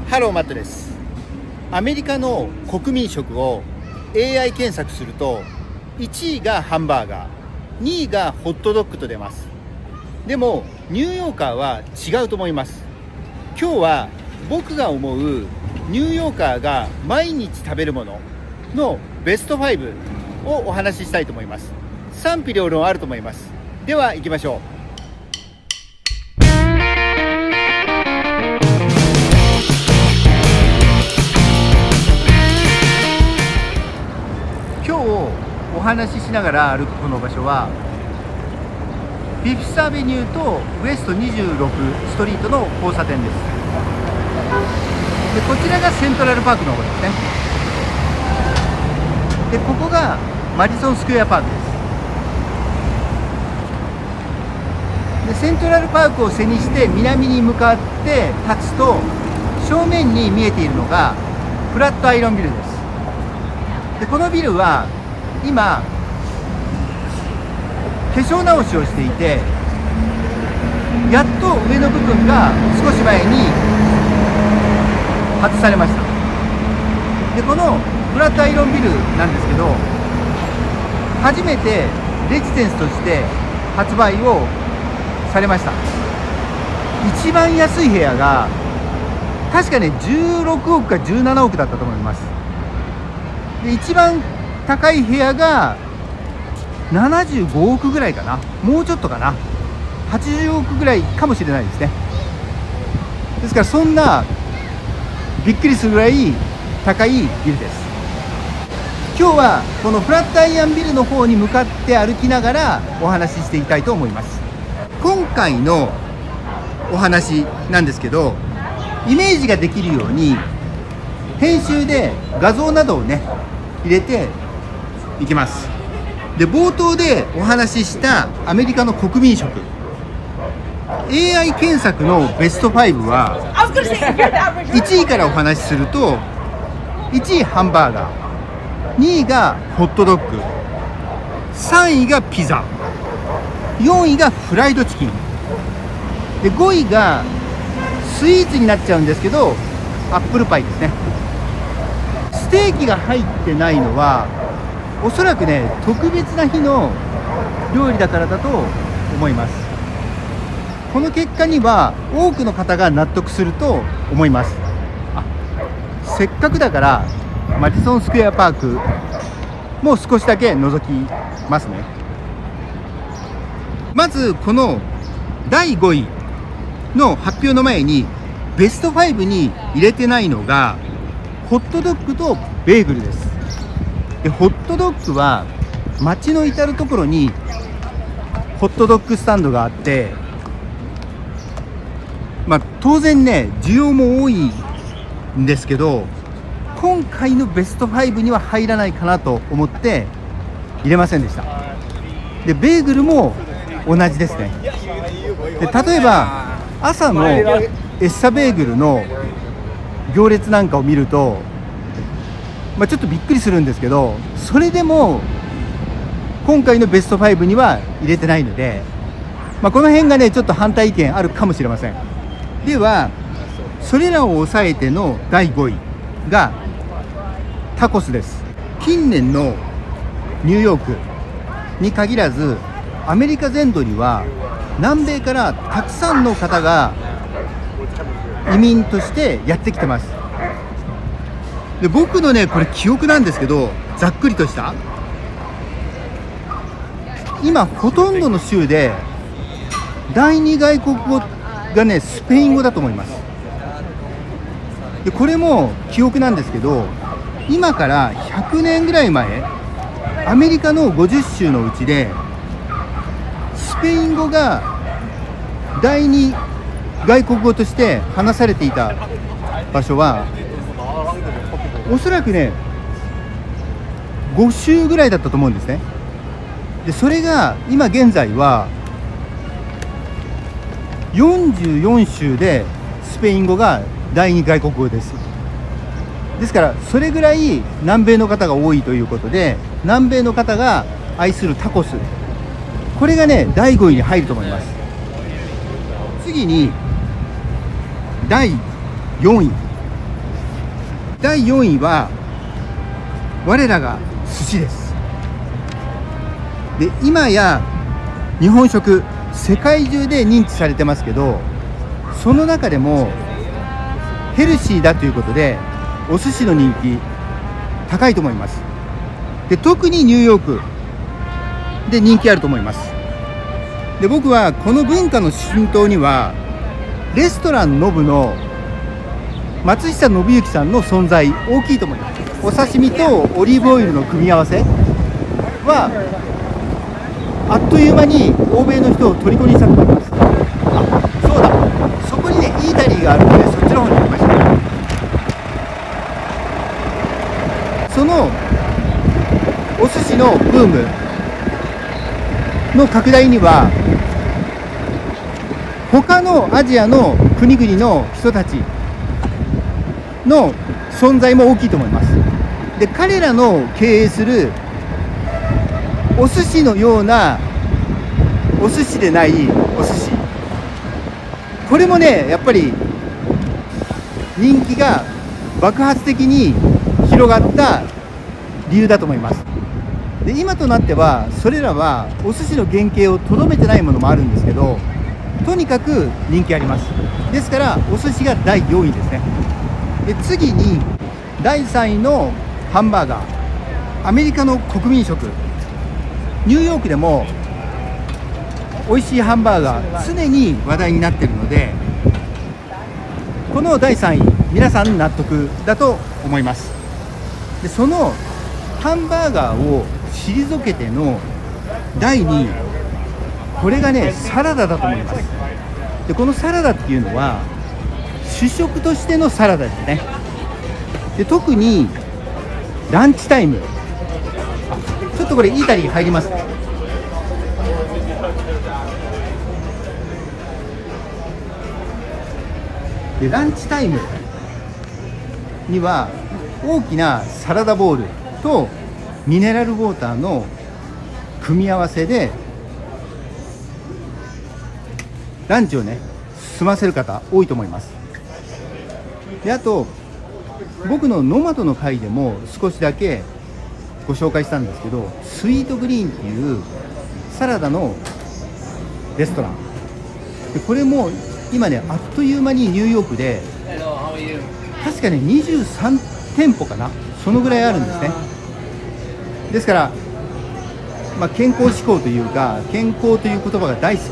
ハローマットです。アメリカの国民食を AI 検索すると1位がハンバーガー、2位がホットドッグと出ます。でもニューヨーカーは違うと思います。今日は僕が思うニューヨーカーが毎日食べるもののベスト5をお話ししたいと思います。賛否両論あると思います。では行きましょう。今日お話ししながら歩くこの場所はフィフスアベニューとウエスト26ストリートの交差点です。でこちらがセントラルパークの方ですね。でここがマディソンスクエアパークです。でセントラルパークを背にして南に向かって立つと正面に見えているのがフラットアイロンビルです。でこのビルは今化粧直しをしていて、やっと上の部分が少し前に外されました。でこのフラットアイロンビルなんですけど、初めてレジデンスとして発売をされました。一番安い部屋が確かね16億か17億だったと思います。で一番高い部屋が75億ぐらいかな、もうちょっとかな、80億ぐらいかもしれないですね。ですからそんなびっくりするぐらい高いビルです。今日はこのフラットアイアンビルの方に向かって歩きながらお話ししていきたいと思います。今回のお話なんですけど、イメージができるように編集で画像などをね入れていきます。で冒頭でお話ししたアメリカの国民食 AI 検索のベスト5は1位からお話しすると、1位ハンバーガー、2位がホットドッグ、3位がピザ、4位がフライドチキンで、5位がスイーツになっちゃうんですけどアップルパイですね。ステーキが入ってないのはおそらくね特別な日の料理だからだと思います。この結果には多くの方が納得すると思います。せっかくだからマディソンスクエアパークも少しだけ覗きますね。まずこの第5位の発表の前にベスト5に入れてないのがホットドッグとベーグルです。でホットドッグは街の至る所にホットドッグスタンドがあって、当然ね需要も多いんですけど、今回のベスト5には入らないかなと思って入れませんでした。でベーグルも同じですね。で例えば朝のエッサベーグルの行列なんかを見ると、ちょっとびっくりするんですけど、それでも今回のベスト5には入れてないので、この辺がねちょっと反対意見あるかもしれません。ではそれらを抑えての第5位がタコスです。近年のニューヨークに限らずアメリカ全土には南米からたくさんの方が移民としてやってきてます。で僕のねこれ記憶なんですけど、ざっくりとした今ほとんどの州で第二外国語がねスペイン語だと思います。でこれも記憶なんですけど、今から100年ぐらい前アメリカの50州のうちでスペイン語が第二外国語として話されていた場所はおそらくね5州ぐらいだったと思うんですね。でそれが今現在は44州でスペイン語が第二外国語です。ですからそれぐらい南米の方が多いということで、南米の方が愛するタコス、これがね第5位に入ると思います。次に第4位第4位は我らが寿司です。で、今や日本食世界中で認知されてますけど、その中でもヘルシーだということでお寿司の人気高いと思います。で、特にニューヨークで人気あると思います。で、僕はこの文化の浸透にはレストランノブの松下信之さんの存在大きいと思います。お刺身とオリーブオイルの組み合わせはあっという間に欧米の人を虜にしたと思います。あ、そうだ、そこにねイータリーがあるのでそっちの方に行きました。そのお寿司のブームの拡大には他のアジアの国々の人たちの存在も大きいと思います。で、彼らの経営するお寿司のようなお寿司でないお寿司、これもねやっぱり人気が爆発的に広がった理由だと思います。で、今となってはそれらはお寿司の原型をとどめてないものもあるんですけど、とにかく人気あります。ですからお寿司が第4位ですね。で、次に第3位のハンバーガー、アメリカの国民食。ニューヨークでも美味しいハンバーガー常に話題になっているので、この第3位皆さん納得だと思います。で、そのハンバーガーを退けての第2位、これがねサラダだと思います。で、このサラダっていうのは主食としてのサラダですね。で、特にランチタイム、ちょっとこれイータリー入ります。で、ランチタイムには大きなサラダボウルとミネラルウォーターの組み合わせでランチをね済ませる方多いと思います。で、あと僕のノマドの回でも少しだけご紹介したんですけど、スイートグリーンっていうサラダのレストランで、これも今ねあっという間にニューヨークで確かね23店舗かな、そのぐらいあるんですね。ですから、健康志向というか健康という言葉が大好き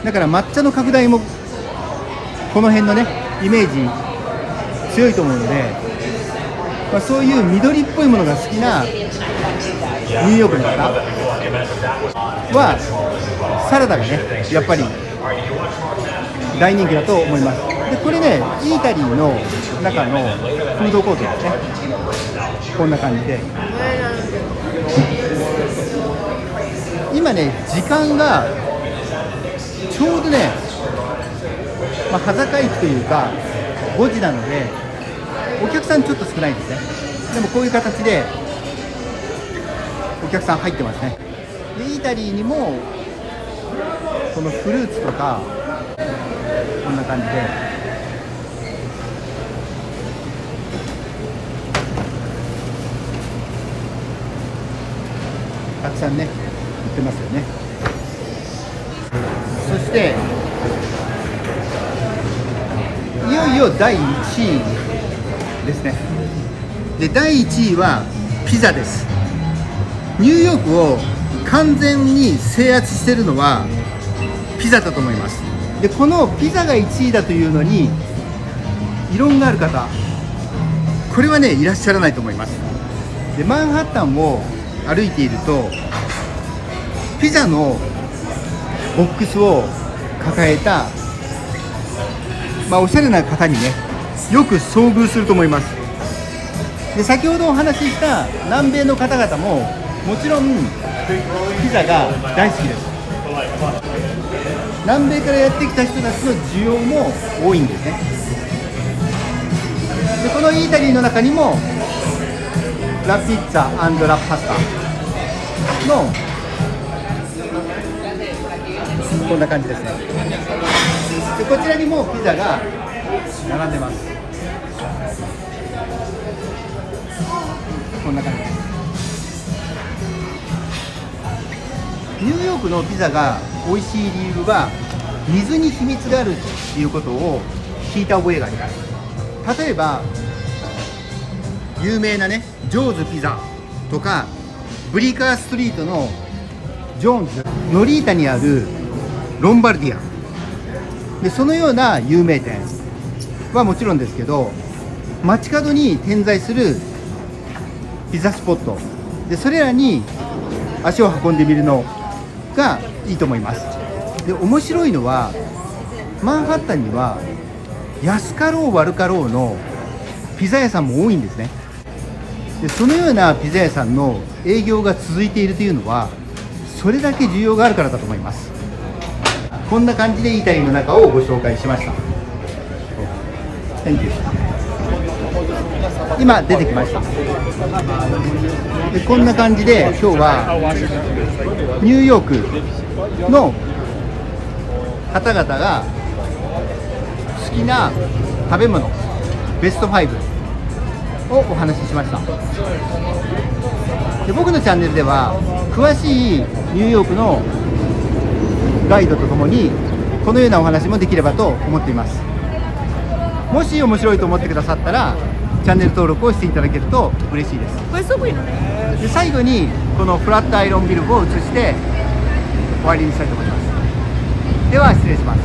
だから、抹茶の拡大もこの辺のねイメージ強いと思うので、そういう緑っぽいものが好きなニューヨークの方はサラダがねやっぱり大人気だと思います。で、これねイータリーの中のフードコートですね。こんな感じで今ね時間がちょうどね、端境期というか5時なのでお客さんちょっと少ないですね。でもこういう形でお客さん入ってますね。で、イータリーにもこのフルーツとかこんな感じでたくさんね売ってますよね。そしていよいよ第1位ですね。で、第1位はピザです。ニューヨークを完全に制圧しているのはピザだと思います。で、このピザが1位だというのに異論がある方、これはねいらっしゃらないと思います。で、マンハッタンを歩いているとピザのボックスを抱えた、おしゃれな方にねよく遭遇すると思います。で、先ほどお話しした南米の方々ももちろんピザが大好きです。南米からやってきた人たちの需要も多いんですね。で、このイータリーの中にもラピッツァ&ラパスタのこんな感じですね。で、こちらにもピザが並んでます。こんな感じです。ニューヨークのピザが美味しい理由は水に秘密があるっていうことを聞いた覚えがあります。例えば有名なねジョーズピザとかブリーカーストリートのジョーンズ、ノリータにあるロンバルディアで、そのような有名店はもちろんですけど、街角に点在するピザスポットで、それらに足を運んでみるのがいいと思います。で、面白いのはマンハッタンには安かろう悪かろうのピザ屋さんも多いんですね。で、そのようなピザ屋さんの営業が続いているというのはそれだけ需要があるからだと思います。こんな感じでイタリの中をご紹介しました。Thank you。 今出てきました。で、こんな感じで今日はニューヨークの方々が好きな食べ物ベスト5をお話ししました。で、僕のチャンネルでは詳しいニューヨークのガイドとともにこのようなお話もできればと思っています。もし面白いと思ってくださったらチャンネル登録をしていただけると嬉しいです。で、最後にこのフラットアイロンビルを映して終わりにしたいと思います。では失礼します。